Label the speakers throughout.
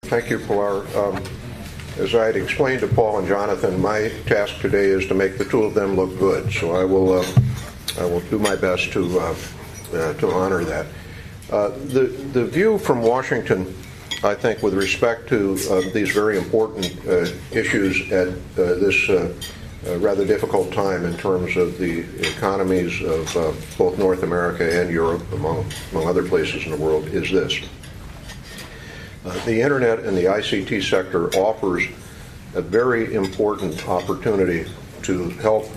Speaker 1: Thank you, Pilar. As I had explained to Paul and Jonathan, my task today is to make the two of them look good. So I will do my best to honor that. The view from Washington, I think, with respect to these very important issues at this rather difficult time in terms of the economies of both North America and Europe, among other places in the world, is this. The Internet and the ICT sector offers a very important opportunity to help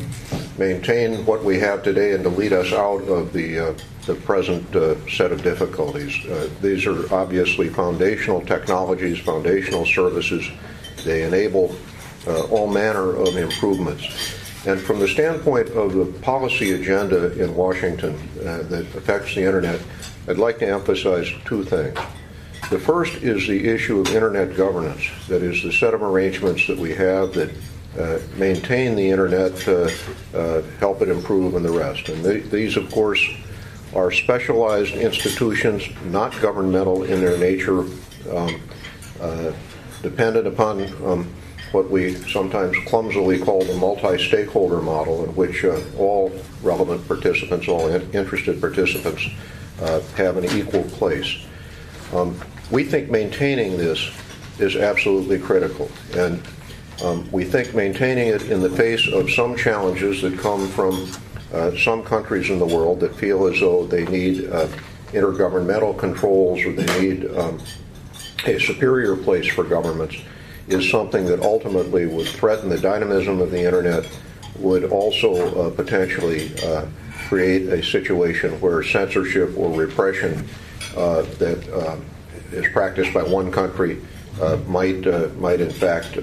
Speaker 1: maintain what we have today and to lead us out of the present set of difficulties. These are obviously foundational technologies, foundational services. They enable all manner of improvements. And from the standpoint of the policy agenda in Washington that affects the Internet, I'd like to emphasize two things. The first is the issue of Internet governance, that is, the set of arrangements that we have that maintain the Internet, help it improve, and the rest. And these, of course, are specialized institutions, not governmental in their nature, dependent upon what we sometimes clumsily call the multi-stakeholder model, in which all relevant participants, all interested participants, have an equal place. We think maintaining this is absolutely critical, and we think maintaining it in the face of some challenges that come from some countries in the world that feel as though they need intergovernmental controls or they need a superior place for governments is something that ultimately would threaten the dynamism of the Internet, would also potentially create a situation where censorship or repression that is practiced by one country might in fact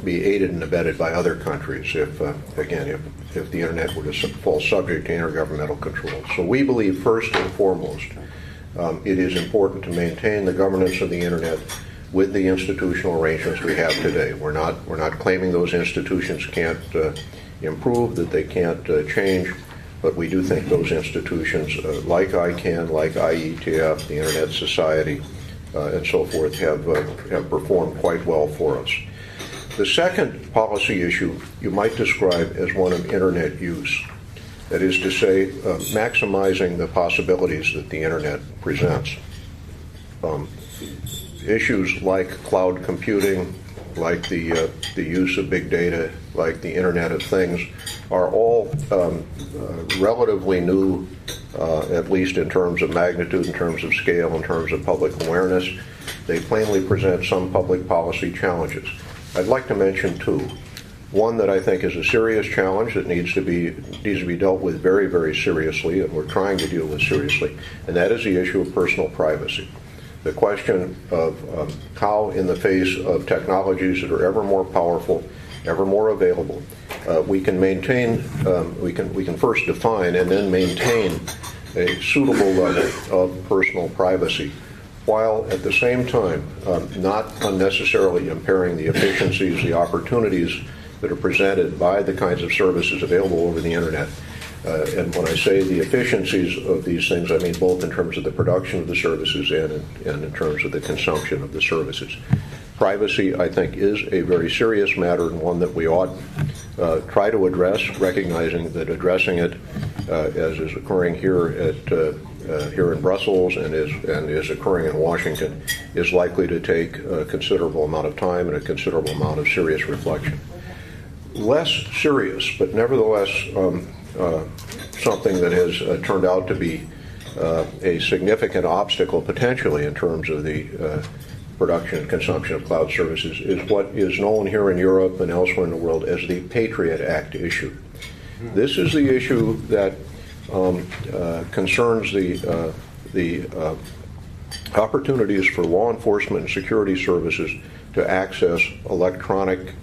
Speaker 1: be aided and abetted by other countries if the Internet were to fall subject to intergovernmental control. So we believe first and foremost it is important to maintain the governance of the Internet with the institutional arrangements we have today. We're not claiming those institutions can't improve, that they can't change. But we do think those institutions, like ICANN, like IETF, the Internet Society, and so forth, have performed quite well for us. The second policy issue you might describe as one of Internet use. That is to say, maximizing the possibilities that the Internet presents. Issues like cloud computing, like the use of big data, like the Internet of Things, are all relatively new, at least in terms of magnitude, in terms of scale, in terms of public awareness. They plainly present some public policy challenges. I'd like to mention two. One that I think is a serious challenge that needs to be dealt with very, very seriously, and we're trying to deal with seriously, and that is the issue of personal privacy. The question of how, in the face of technologies that are ever more powerful, ever more available, we can maintain, we can first define and then maintain a suitable level of personal privacy, while at the same time not unnecessarily impairing the efficiencies, the opportunities that are presented by the kinds of services available over the Internet. And when I say the efficiencies of these things, I mean both in terms of the production of the services and in terms of the consumption of the services. Privacy, I think, is a very serious matter and one that we ought try to address, recognizing that addressing it, as is occurring here here in Brussels and is occurring in Washington, is likely to take a considerable amount of time and a considerable amount of serious reflection. Less serious, but nevertheless something that has turned out to be a significant obstacle potentially in terms of the production and consumption of cloud services is what is known here in Europe and elsewhere in the world as the Patriot Act issue. This is the issue that concerns the opportunities for law enforcement and security services to access electronic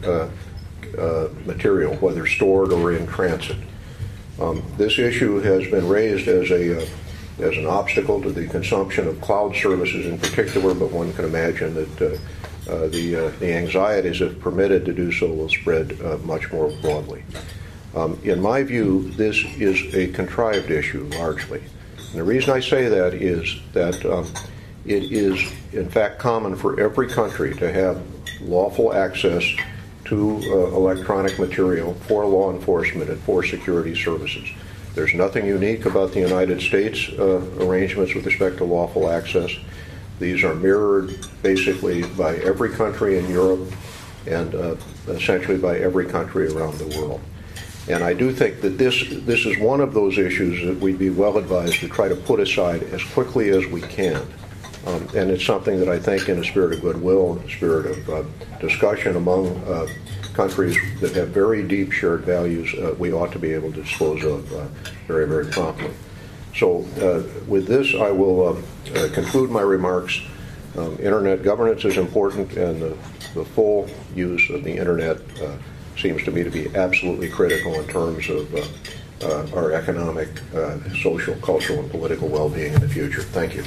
Speaker 1: material, whether stored or in transit. This issue has been raised as an obstacle to the consumption of cloud services in particular, but one can imagine that the anxieties, if permitted to do so, will spread much more broadly. In my view, this is a contrived issue largely. And the reason I say that is that it is in fact common for every country to have lawful access to electronic material for law enforcement and for security services. There's nothing unique about the United States arrangements with respect to lawful access. These are mirrored basically by every country in Europe and essentially by every country around the world. And I do think that this is one of those issues that we'd be well advised to try to put aside as quickly as we can. And it's something that I think in a spirit of goodwill, in a spirit of discussion among countries that have very deep shared values, we ought to be able to dispose of very, very promptly. So with this, I will conclude my remarks. Internet governance is important, and the full use of the Internet seems to me to be absolutely critical in terms of our economic, social, cultural, and political well-being in the future. Thank you.